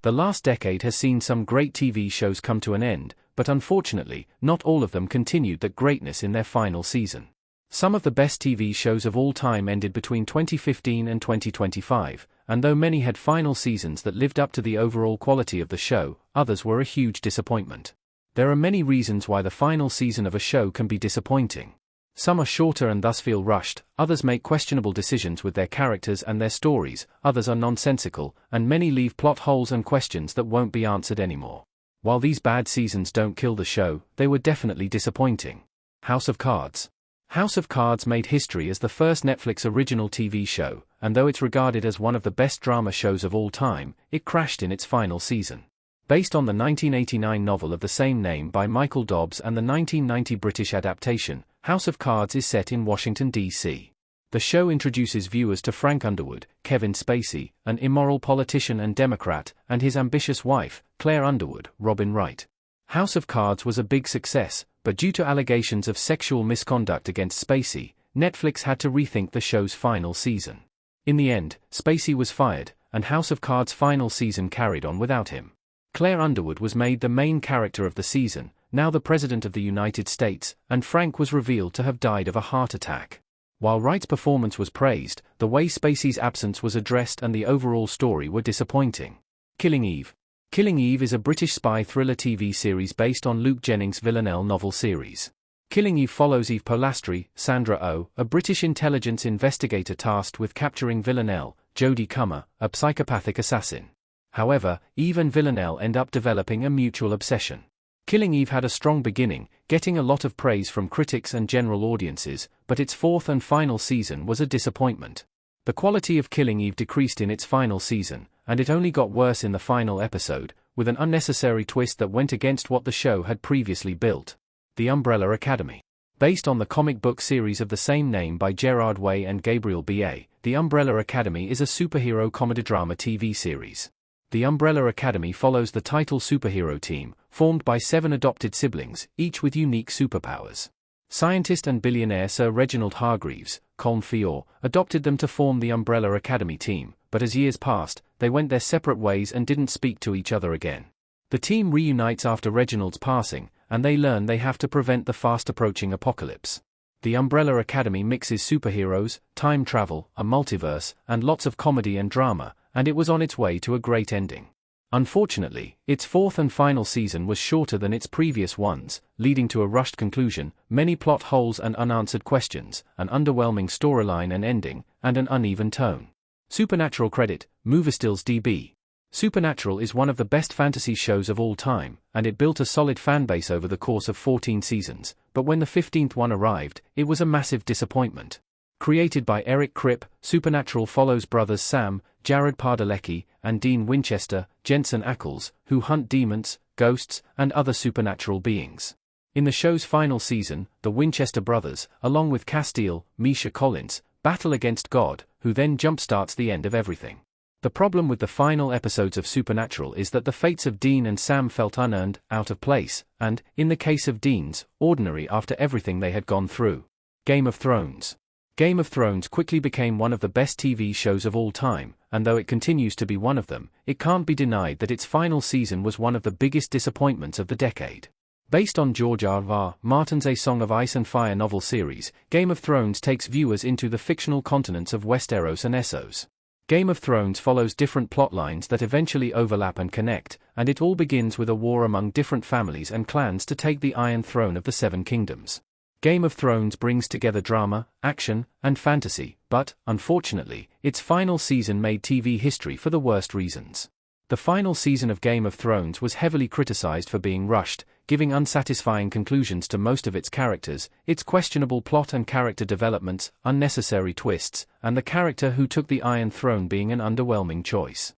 The last decade has seen some great TV shows come to an end, but unfortunately, not all of them continued that greatness in their final season. Some of the best TV shows of all time ended between 2015 and 2025, and though many had final seasons that lived up to the overall quality of the show, others were a huge disappointment. There are many reasons why the final season of a show can be disappointing. Some are shorter and thus feel rushed, others make questionable decisions with their characters and their stories, others are nonsensical, and many leave plot holes and questions that won't be answered anymore. While these bad seasons don't kill the show, they were definitely disappointing. House of Cards. House of Cards made history as the first Netflix original TV show, and though it's regarded as one of the best drama shows of all time, it crashed in its final season. Based on the 1989 novel of the same name by Michael Dobbs and the 1990 British adaptation, House of Cards is set in Washington, D.C. The show introduces viewers to Frank Underwood, Kevin Spacey, an immoral politician and Democrat, and his ambitious wife, Claire Underwood, Robin Wright. House of Cards was a big success, but due to allegations of sexual misconduct against Spacey, Netflix had to rethink the show's final season. In the end, Spacey was fired, and House of Cards' final season carried on without him. Claire Underwood was made the main character of the season, now the President of the United States, and Frank was revealed to have died of a heart attack. While Wright's performance was praised, the way Spacey's absence was addressed and the overall story were disappointing. Killing Eve. Killing Eve is a British spy thriller TV series based on Luke Jennings' Villanelle novel series. Killing Eve follows Eve Polastri, Sandra Oh, a British intelligence investigator tasked with capturing Villanelle, Jodie Comer, a psychopathic assassin. However, Eve and Villanelle end up developing a mutual obsession. Killing Eve had a strong beginning, getting a lot of praise from critics and general audiences, but its fourth and final season was a disappointment. The quality of Killing Eve decreased in its final season, and it only got worse in the final episode, with an unnecessary twist that went against what the show had previously built. The Umbrella Academy. Based on the comic book series of the same name by Gerard Way and Gabriel Ba, The Umbrella Academy is a superhero comedy-drama TV series. The Umbrella Academy follows the title superhero team, formed by 7 adopted siblings, each with unique superpowers. Scientist and billionaire Sir Reginald Hargreaves, Colm Feore, adopted them to form the Umbrella Academy team, but as years passed, they went their separate ways and didn't speak to each other again. The team reunites after Reginald's passing, and they learn they have to prevent the fast-approaching apocalypse. The Umbrella Academy mixes superheroes, time travel, a multiverse, and lots of comedy and drama, and it was on its way to a great ending. Unfortunately, its fourth and final season was shorter than its previous ones, leading to a rushed conclusion, many plot holes and unanswered questions, an underwhelming storyline and ending, and an uneven tone. Supernatural credit, Moviestills DB. Supernatural is one of the best fantasy shows of all time, and it built a solid fanbase over the course of 14 seasons, but when the 15th one arrived, it was a massive disappointment. Created by Eric Kripp, Supernatural follows brothers Sam, Jared Padalecki, and Dean Winchester, Jensen Ackles, who hunt demons, ghosts, and other supernatural beings. In the show's final season, the Winchester brothers, along with Castile, Misha Collins, battle against God, who then jumpstarts the end of everything. The problem with the final episodes of Supernatural is that the fates of Dean and Sam felt unearned, out of place, and, in the case of Dean's, ordinary after everything they had gone through. Game of Thrones. Game of Thrones quickly became one of the best TV shows of all time, and though it continues to be one of them, it can't be denied that its final season was one of the biggest disappointments of the decade. Based on George R.R. Martin's A Song of Ice and Fire novel series, Game of Thrones takes viewers into the fictional continents of Westeros and Essos. Game of Thrones follows different plotlines that eventually overlap and connect, and it all begins with a war among different families and clans to take the Iron Throne of the Seven Kingdoms. Game of Thrones brings together drama, action, and fantasy, but, unfortunately, its final season made TV history for the worst reasons. The final season of Game of Thrones was heavily criticized for being rushed, giving unsatisfying conclusions to most of its characters, its questionable plot and character developments, unnecessary twists, and the character who took the Iron Throne being an underwhelming choice.